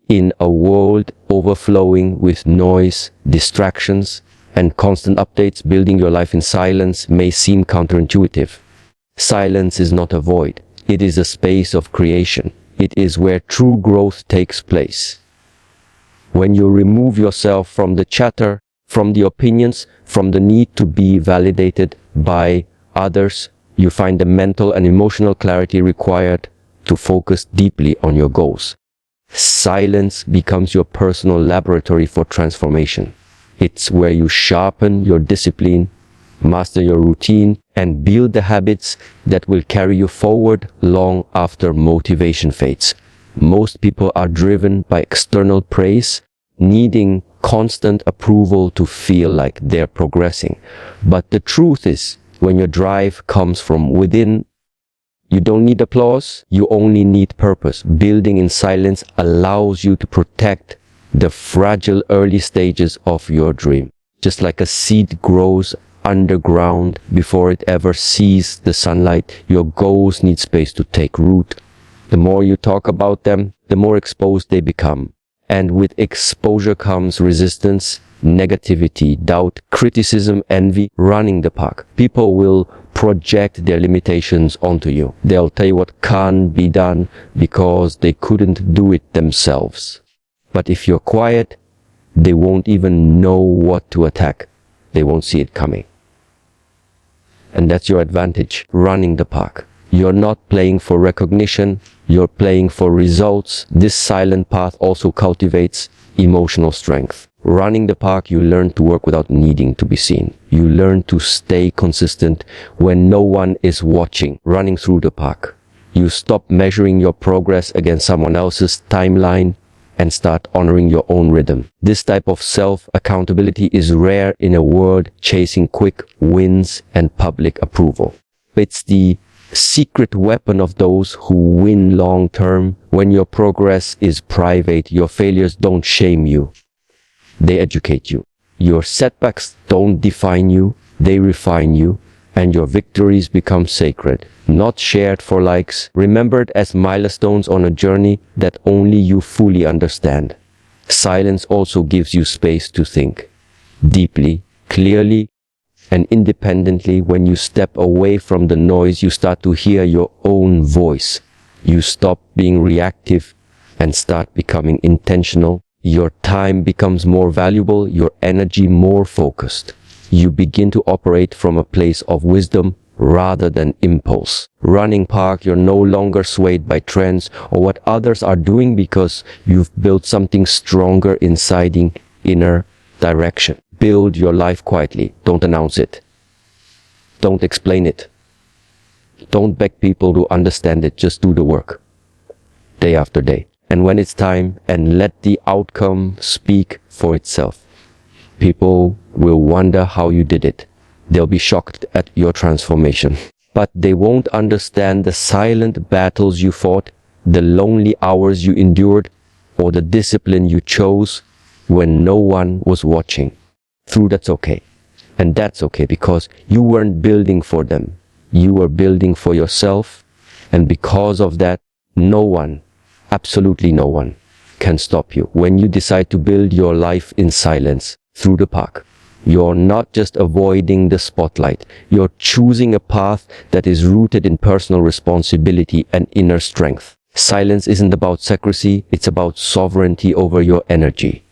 In a world overflowing with noise, distractions, and constant updates, building your life in silence may seem counterintuitive. Silence is not a void. It is a space of creation. It is where true growth takes place. When you remove yourself from the chatter, from the opinions, from the need to be validated by others, you find the mental and emotional clarity required to focus deeply on your goals. Silence becomes your personal laboratory for transformation. It's where you sharpen your discipline, master your routine, and build the habits that will carry you forward long after motivation fades. Most people are driven by external praise, needing constant approval to feel like they're progressing. But the truth is, when your drive comes from within, you don't need applause, you only need purpose. Building in silence allows you to protect the fragile early stages of your dream. Just like a seed grows underground before it ever sees the sunlight, your goals need space to take root. The more you talk about them, the more exposed they become. And with exposure comes resistance, negativity, doubt, criticism, envy, running the pack. People will project their limitations onto you. They'll tell you what can't be done because they couldn't do it themselves. But if you're quiet, they won't even know what to attack. They won't see it coming. And that's your advantage, running the pack. You're not playing for recognition, you're playing for results. This silent path also cultivates emotional strength. Running the pack, you learn to work without needing to be seen. You learn to stay consistent when no one is watching. Running through the pack, you stop measuring your progress against someone else's timeline and start honoring your own rhythm. This type of self-accountability is rare in a world chasing quick wins and public approval. It's the secret weapon of those who win long term. When your progress is private, your failures don't shame you. They educate you. Your setbacks don't define you, they refine you, and your victories become sacred, not shared for likes, remembered as milestones on a journey that only you fully understand. Silence also gives you space to think deeply, clearly, and independently. When you step away from the noise, you start to hear your own voice. You stop being reactive and start becoming intentional. Your time becomes more valuable, your energy more focused. You begin to operate from a place of wisdom rather than impulse. Running park, you're no longer swayed by trends or what others are doing because you've built something stronger inside in inner direction. Build your life quietly. Don't announce it. Don't explain it. Don't beg people to understand it. Just do the work. Day after day. And when it's time, and let the outcome speak for itself. People will wonder how you did it. They'll be shocked at your transformation. But they won't understand the silent battles you fought, the lonely hours you endured, or the discipline you chose when no one was watching. That's okay. And that's okay because you weren't building for them. You were building for yourself. And because of that, no one, absolutely no one, can stop you. When you decide to build your life in silence, through the pack, you're not just avoiding the spotlight. You're choosing a path that is rooted in personal responsibility and inner strength. Silence isn't about secrecy, it's about sovereignty over your energy.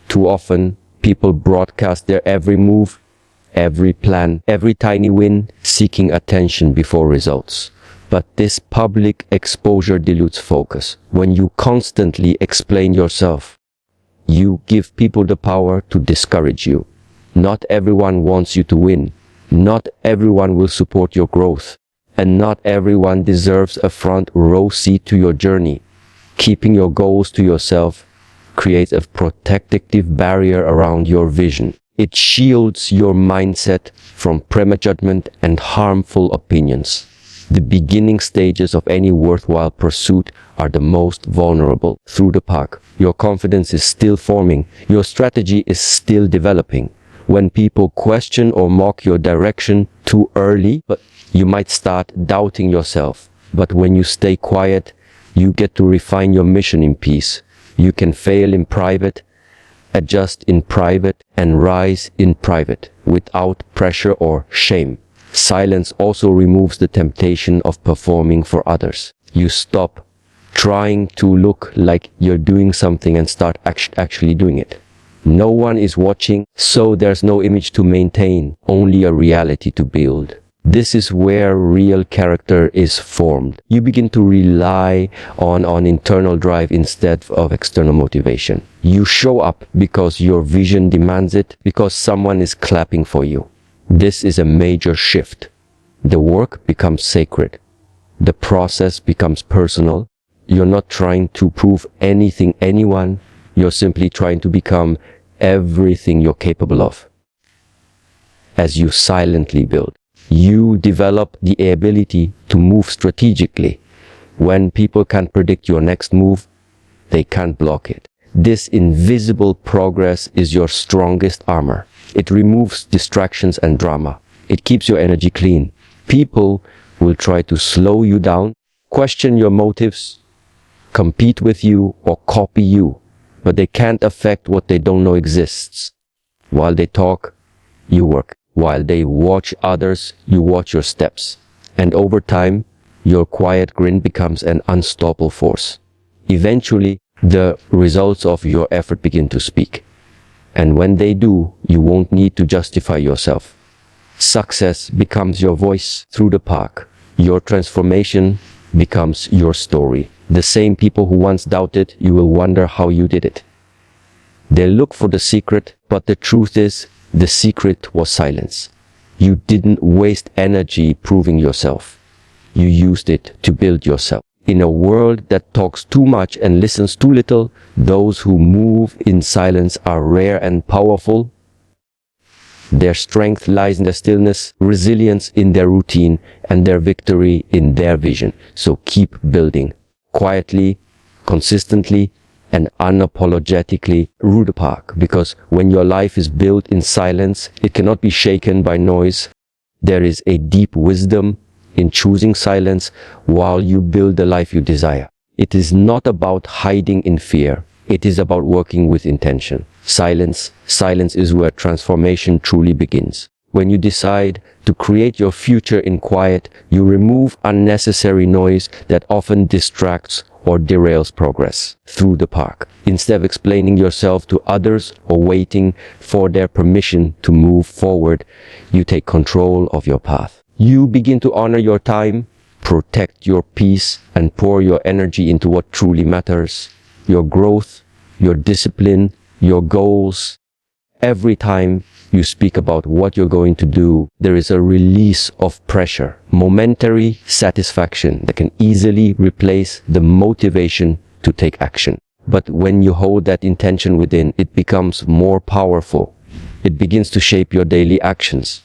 Too often, people broadcast their every move, every plan, every tiny win, seeking attention before results. But this public exposure dilutes focus. When you constantly explain yourself, you give people the power to discourage you. Not everyone wants you to win. Not everyone will support your growth. And not everyone deserves a front row seat to your journey. Keeping your goals to yourself creates a protective barrier around your vision. It shields your mindset from premature judgment and harmful opinions. The beginning stages of any worthwhile pursuit are the most vulnerable. Through the pack, your confidence is still forming, your strategy is still developing. When people question or mock your direction too early, you might start doubting yourself. But when you stay quiet, you get to refine your mission in peace. You can fail in private, adjust in private, and rise in private without pressure or shame. Silence also removes the temptation of performing for others. You stop trying to look like you're doing something and start actually doing it. No one is watching, so there's no image to maintain, only a reality to build. This is where real character is formed. You begin to rely on internal drive instead of external motivation. You show up because your vision demands it, because someone is clapping for you. This is a major shift. The work becomes sacred. The process becomes personal. You're not trying to prove anything anyone. You're simply trying to become everything you're capable of. As you silently build, you develop the ability to move strategically. When people can't predict your next move, they can't block it. This invisible progress is your strongest armor. It removes distractions and drama. It keeps your energy clean. People will try to slow you down, question your motives, compete with you, or copy you, but they can't affect what they don't know exists. While they talk, you work. While they watch others, you watch your steps. And over time, your quiet grin becomes an unstoppable force. Eventually, the results of your effort begin to speak. And when they do, you won't need to justify yourself. Success becomes your voice through the park. Your transformation becomes your story. The same people who once doubted, you will wonder how you did it. They look for the secret, but the truth is, the secret was silence. You didn't waste energy proving yourself. You used it to build yourself. In a world that talks too much and listens too little, those who move in silence are rare and powerful. Their strength lies in their stillness, resilience in their routine, and their victory in their vision. So keep building. Quietly, consistently, and unapologetically rule the park, because when your life is built in silence, it cannot be shaken by noise. There is a deep wisdom in choosing silence while you build the life you desire. It is not about hiding in fear. It is about working with intention. Silence is where transformation truly begins. When you decide to create your future in quiet, you remove unnecessary noise that often distracts or derails progress through the park. Instead of explaining yourself to others or waiting for their permission to move forward, you take control of your path. You begin to honor your time, protect your peace, and pour your energy into what truly matters. Your growth, your discipline, your goals. Every time you speak about what you're going to do, there is a release of pressure, momentary satisfaction that can easily replace the motivation to take action. But when you hold that intention within, it becomes more powerful. It begins to shape your daily actions.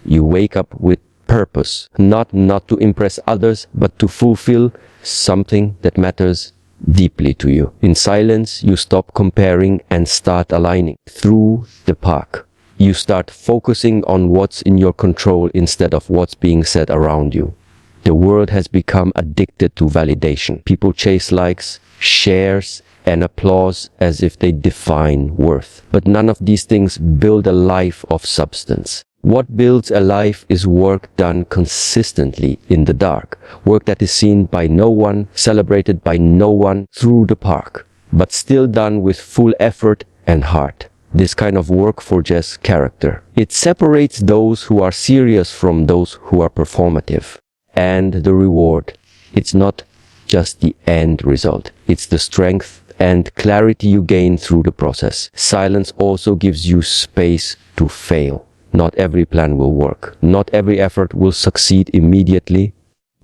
You wake up with purpose, not to impress others, but to fulfill something that matters deeply to you. In silence, you stop comparing and start aligning. Through the park, you start focusing on what's in your control instead of what's being said around you. The world has become addicted to validation. People chase likes, shares, and applause as if they define worth. But none of these things build a life of substance. What builds a life is work done consistently in the dark. Work that is seen by no one, celebrated by no one through the park, but still done with full effort and heart. This kind of work forges character. It separates those who are serious from those who are performative. And the reward, it's not just the end result. It's the strength and clarity you gain through the process. Silence also gives you space to fail. Not every plan will work. Not every effort will succeed immediately.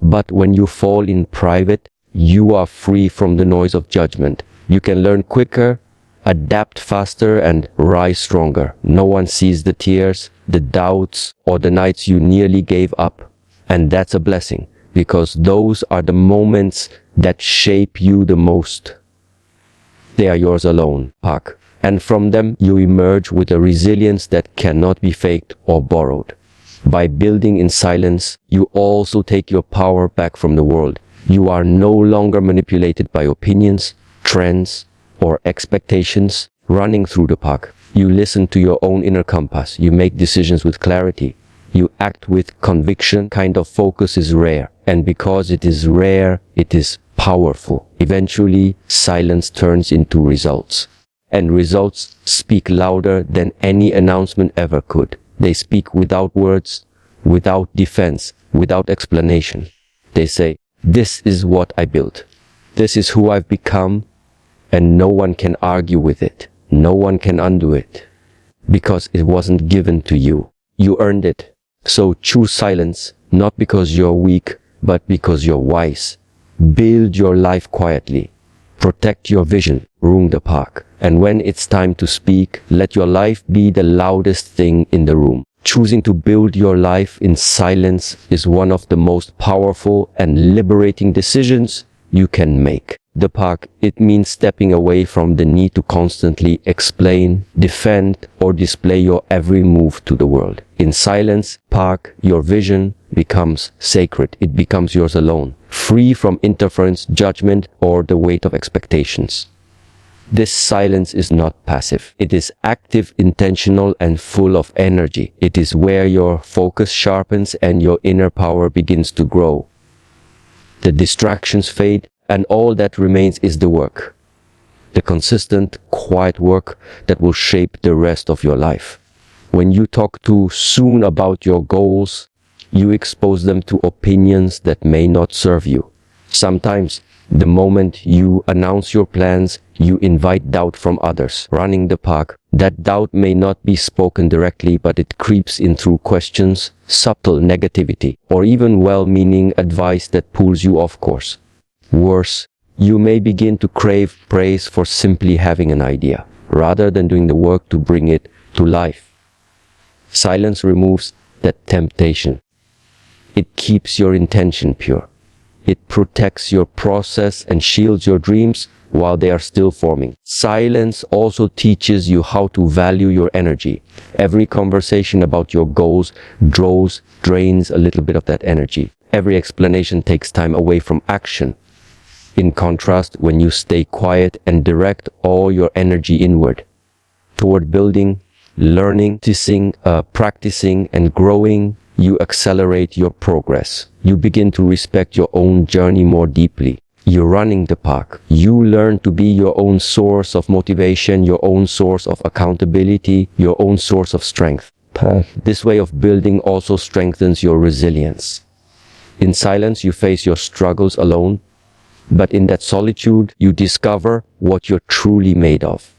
But when you fall in private, you are free from the noise of judgment. You can learn quicker, adapt faster, and rise stronger. No one sees the tears, the doubts, or the nights you nearly gave up. And that's a blessing, because those are the moments that shape you the most. They are yours alone, Park. And from them you emerge with a resilience that cannot be faked or borrowed. By building in silence, you also take your power back from the world. You are no longer manipulated by opinions, trends, or expectations running through the park. You listen to your own inner compass. You make decisions with clarity. You act with conviction. Kind of focus is rare. And because it is rare, it is powerful. Eventually, silence turns into results. And results speak louder than any announcement ever could. They speak without words, without defense, without explanation. They say, this is what I built. This is who I've become, and no one can argue with it. No one can undo it. Because it wasn't given to you. You earned it. So choose silence, not because you're weak, but because you're wise. Build your life quietly. Protect your vision. Room the park. And when it's time to speak, let your life be the loudest thing in the room. Choosing to build your life in silence is one of the most powerful and liberating decisions you can make. The park, it means stepping away from the need to constantly explain, defend, or display your every move to the world. In silence, park, your vision becomes sacred. It becomes yours alone, free from interference, judgment, or the weight of expectations. This silence is not passive. It is active, intentional, and full of energy. It is where your focus sharpens and your inner power begins to grow. The distractions fade, and all that remains is the work. The consistent, quiet work that will shape the rest of your life. When you talk too soon about your goals, you expose them to opinions that may not serve you. Sometimes, the moment you announce your plans, you invite doubt from others. Running the park, that doubt may not be spoken directly, but it creeps in through questions, subtle negativity, or even well-meaning advice that pulls you off course. Worse, you may begin to crave praise for simply having an idea, rather than doing the work to bring it to life. Silence removes that temptation. It keeps your intention pure. It protects your process and shields your dreams while they are still forming. Silence also teaches you how to value your energy. Every conversation about your goals drains a little bit of that energy. Every explanation takes time away from action. In contrast, when you stay quiet and direct all your energy inward, toward building, learning, practicing, and growing, you accelerate your progress. You begin to respect your own journey more deeply. You're running the park. You learn to be your own source of motivation, your own source of accountability, your own source of strength. This way of building also strengthens your resilience. In silence, you face your struggles alone, but in that solitude, you discover what you're truly made of.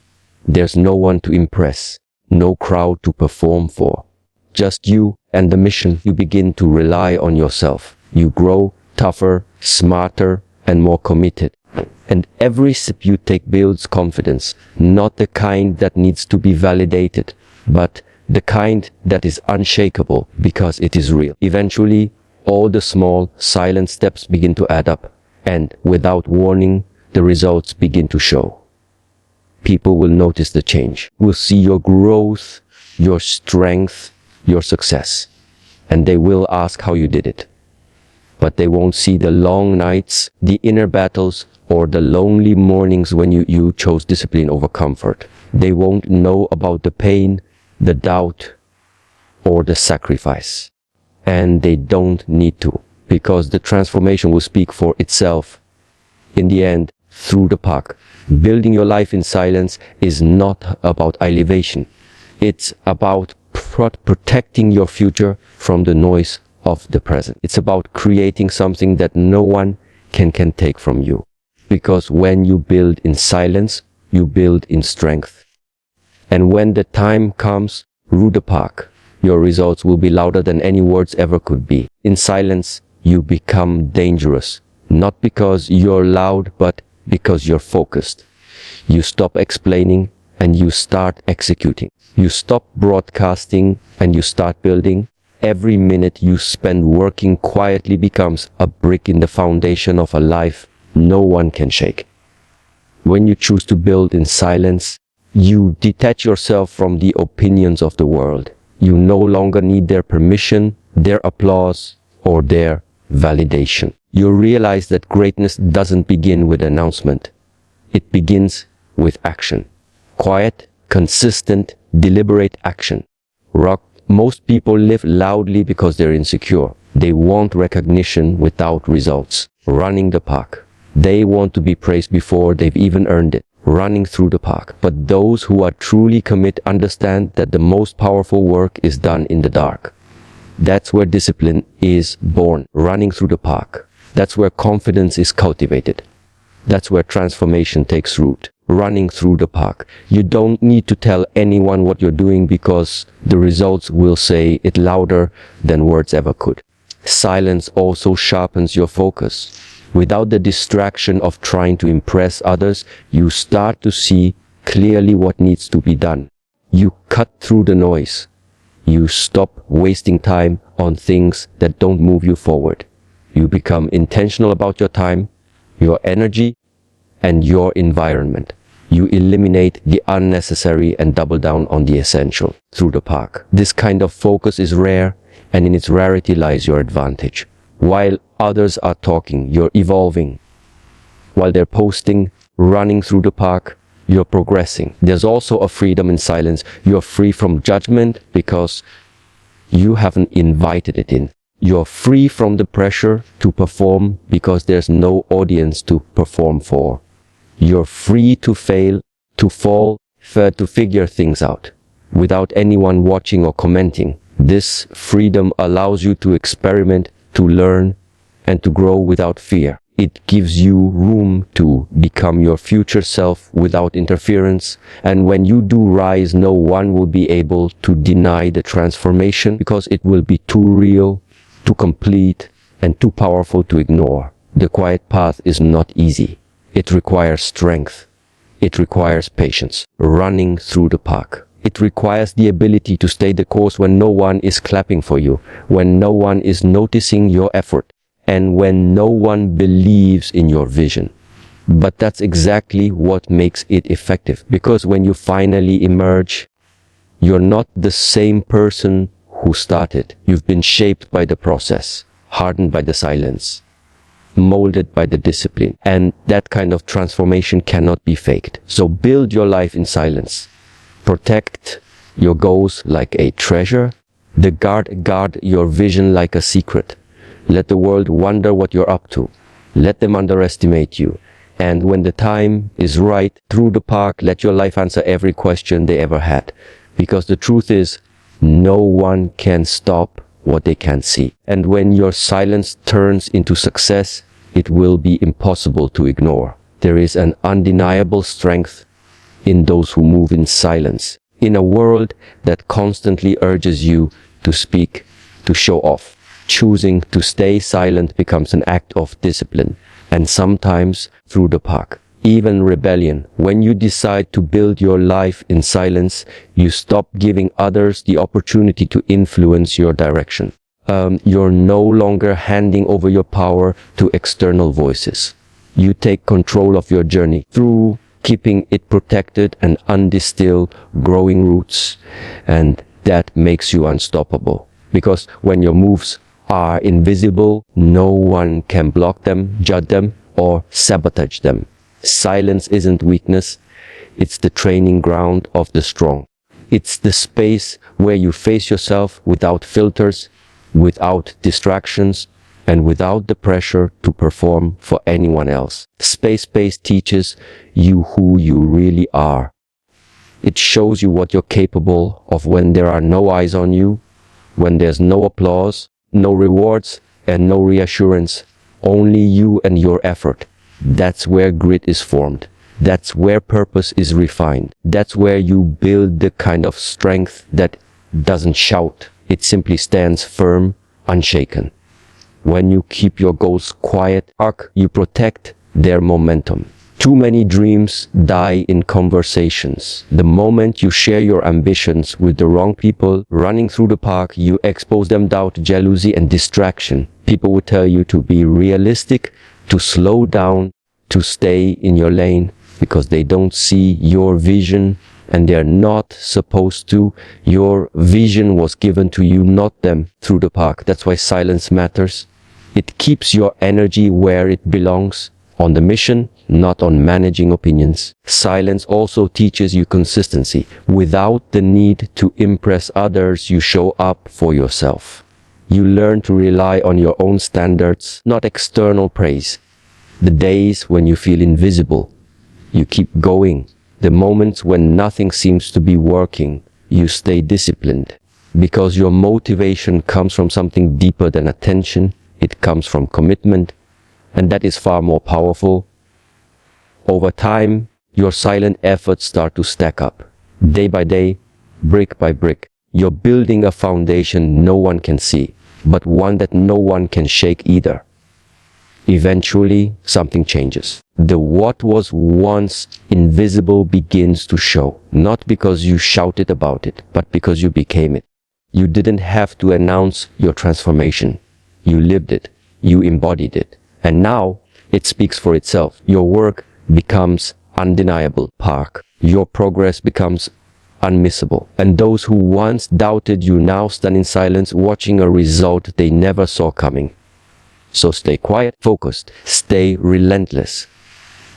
There's no one to impress, no crowd to perform for. Just you and the mission. You begin to rely on yourself. You grow tougher, smarter, and more committed. And every sip you take builds confidence, not the kind that needs to be validated, but the kind that is unshakable because it is real. Eventually, all the small, silent steps begin to add up, and without warning, the results begin to show. People will notice the change, will see your growth, your strength, your success, and they will ask how you did it. But they won't see the long nights, the inner battles, or the lonely mornings when you chose discipline over comfort. They won't know about the pain, the doubt, or the sacrifice. And they don't need to, because the transformation will speak for itself. In the end, through the park, building your life in silence is not about elevation. It's about protecting your future from the noise of the present. It's about creating something that no one can take from you. Because when you build in silence, you build in strength. And when the time comes, rue the park, your results will be louder than any words ever could be. In silence, you become dangerous. Not because you're loud, but because you're focused. You stop explaining and you start executing. You stop broadcasting and you start building. Every minute you spend working quietly becomes a brick in the foundation of a life no one can shake. When you choose to build in silence, you detach yourself from the opinions of the world. You no longer need their permission, their applause, or their validation. You realize that greatness doesn't begin with announcement. It begins with action. Quiet, consistent, deliberate action. Most people live loudly because they're insecure. They want recognition without results. Running the park. They want to be praised before they've even earned it. Running through the park. But those who are truly committed understand that the most powerful work is done in the dark. That's where discipline is born. Running through the park. That's where confidence is cultivated. That's where transformation takes root. Running through the park. You don't need to tell anyone what you're doing because the results will say it louder than words ever could. Silence also sharpens your focus. Without the distraction of trying to impress others, you start to see clearly what needs to be done. You cut through the noise. You stop wasting time on things that don't move you forward. You become intentional about your time, your energy, and your environment. You eliminate the unnecessary and double down on the essential through the park. This kind of focus is rare, and in its rarity lies your advantage. While others are talking, you're evolving. While they're posting, running through the park, you're progressing. There's also a freedom in silence. You're free from judgment because you haven't invited it in. You're free from the pressure to perform because there's no audience to perform for. You're free to fail, to fall, to figure things out without anyone watching or commenting. This freedom allows you to experiment, to learn, and to grow without fear. It gives you room to become your future self without interference. And when you do rise, no one will be able to deny the transformation because it will be too real, too complete, and too powerful to ignore. The quiet path is not easy. It requires strength. It requires patience. Running through the park. It requires the ability to stay the course when no one is clapping for you, when no one is noticing your effort, and when no one believes in your vision. But that's exactly what makes it effective, because when you finally emerge, you're not the same person who started. You've been shaped by the process, hardened by the silence, molded by the discipline, and that kind of transformation cannot be faked. So build your life in silence. Protect your goals like a treasure. Guard your vision like a secret. Let the world wonder what you're up to. Let them underestimate you. And when the time is right, through the park, let your life answer every question they ever had. Because the truth is, no one can stop what they can't see. And when your silence turns into success, it will be impossible to ignore. There is an undeniable strength in those who move in silence. In a world that constantly urges you to speak, to show off, choosing to stay silent becomes an act of discipline. And sometimes through the park, even rebellion. When you decide to build your life in silence, you stop giving others the opportunity to influence your direction. You're no longer handing over your power to external voices. You take control of your journey through keeping it protected and undistilled, growing roots, and that makes you unstoppable. Because when your moves are invisible, no one can block them, judge them, or sabotage them. Silence isn't weakness, it's the training ground of the strong. It's the space where you face yourself without filters, without distractions, and without the pressure to perform for anyone else. Space teaches you who you really are. It shows you what you're capable of when there are no eyes on you, when there's no applause, no rewards, and no reassurance. Only you and your effort. That's where grit is formed. That's where purpose is refined. That's where you build the kind of strength that doesn't shout. It simply stands firm, unshaken. When you keep your goals quiet, you protect their momentum. Too many dreams die in conversations. The moment you share your ambitions with the wrong people, running through the park, you expose them doubt, jealousy, and distraction. People will tell you to be realistic, to slow down, to stay in your lane, because they don't see your vision and they're not supposed to. Your vision was given to you, not them, through the park. That's why silence matters. It keeps your energy where it belongs, on the mission, not on managing opinions. Silence also teaches you consistency. Without the need to impress others, you show up for yourself. You learn to rely on your own standards, not external praise. The days when you feel invisible, you keep going. The moments when nothing seems to be working, you stay disciplined. Because your motivation comes from something deeper than attention. It comes from commitment, and that is far more powerful. Over time, your silent efforts start to stack up. Day by day, brick by brick. You're building a foundation no one can see, but one that no one can shake either. Eventually, something changes. The what was once invisible begins to show, not because you shouted about it, but because you became it. You didn't have to announce your transformation. You lived it. You embodied it. And now, it speaks for itself. Your work becomes undeniable. Park. Your progress becomes unmissable. And those who once doubted you now stand in silence, watching a result they never saw coming. So stay quiet, focused, stay relentless.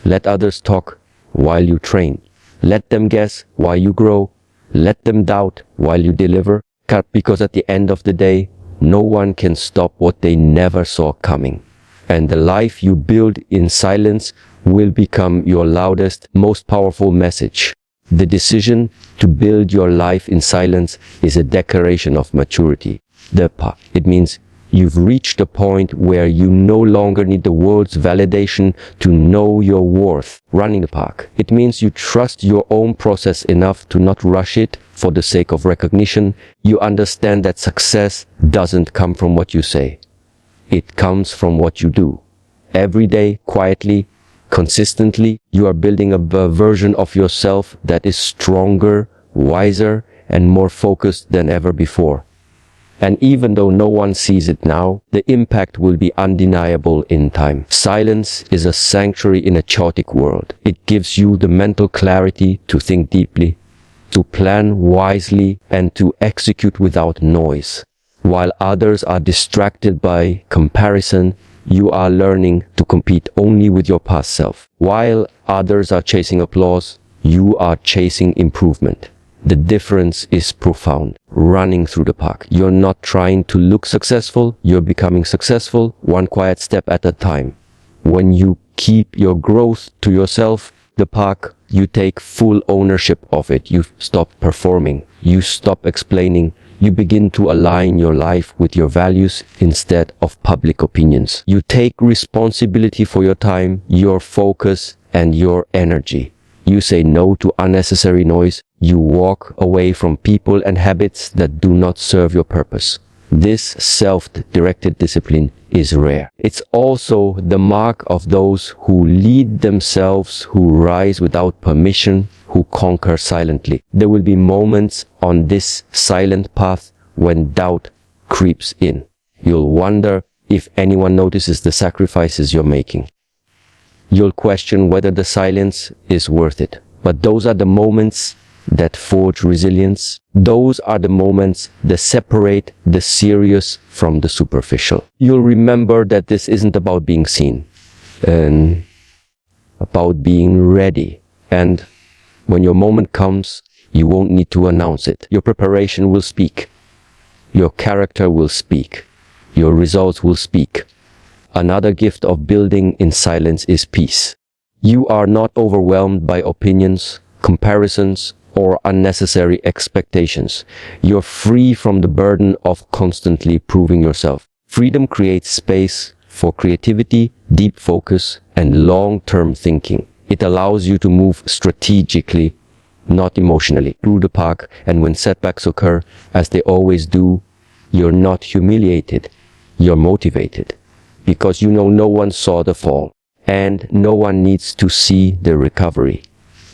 Let others talk while you train. Let them guess while you grow. Let them doubt while you deliver. Cut, because at the end of the day, no one can stop what they never saw coming. And the life you build in silence will become your loudest, most powerful message. The decision to build your life in silence is a declaration of maturity. It means you've reached a point where you no longer need the world's validation to know your worth. Running the park. It means you trust your own process enough to not rush it for the sake of recognition. You understand that success doesn't come from what you say. It comes from what you do. Every day, quietly, consistently, you are building a version of yourself that is stronger, wiser, and more focused than ever before. And even though no one sees it now, the impact will be undeniable in time. Silence is a sanctuary in a chaotic world. It gives you the mental clarity to think deeply, to plan wisely, and to execute without noise. While others are distracted by comparison, you are learning to compete only with your past self. While others are chasing applause, you are chasing improvement. The difference is profound. Running through the park. You're not trying to look successful, you're becoming successful, one quiet step at a time. When you keep your growth to yourself, the park, you take full ownership of it. You stop performing, you stop explaining, you begin to align your life with your values instead of public opinions. You take responsibility for your time, your focus, and your energy. You say no to unnecessary noise. You walk away from people and habits that do not serve your purpose. This self-directed discipline is rare. It's also the mark of those who lead themselves, who rise without permission, who conquer silently. There will be moments on this silent path when doubt creeps in. You'll wonder if anyone notices the sacrifices you're making. You'll question whether the silence is worth it. But those are the moments that forge resilience. Those are the moments that separate the serious from the superficial. You'll remember that this isn't about being seen, and about being ready. And when your moment comes, you won't need to announce it. Your preparation will speak. Your character will speak. Your results will speak. Another gift of building in silence is peace. You are not overwhelmed by opinions, comparisons, or unnecessary expectations. You're free from the burden of constantly proving yourself. Freedom creates space for creativity, deep focus, and long-term thinking. It allows you to move strategically, not emotionally, through the park, and when setbacks occur, as they always do, you're not humiliated. You're motivated. Because you know no one saw the fall, and no one needs to see the recovery.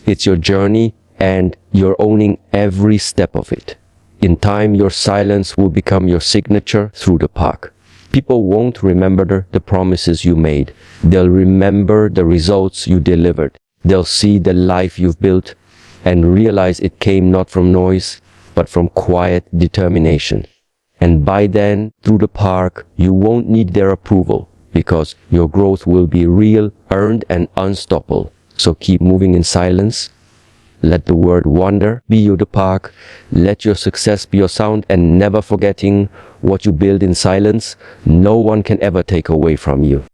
It's your journey, and you're owning every step of it. In time, your silence will become your signature through the park. People won't remember the promises you made. They'll remember the results you delivered. They'll see the life you've built and realize it came not from noise, but from quiet determination. And by then, through the park, you won't need their approval. because your growth will be real, earned, and unstoppable. So keep moving in silence. Let the word wonder be your park. Let your success be your sound, and never forgetting what you build in silence, no one can ever take away from you.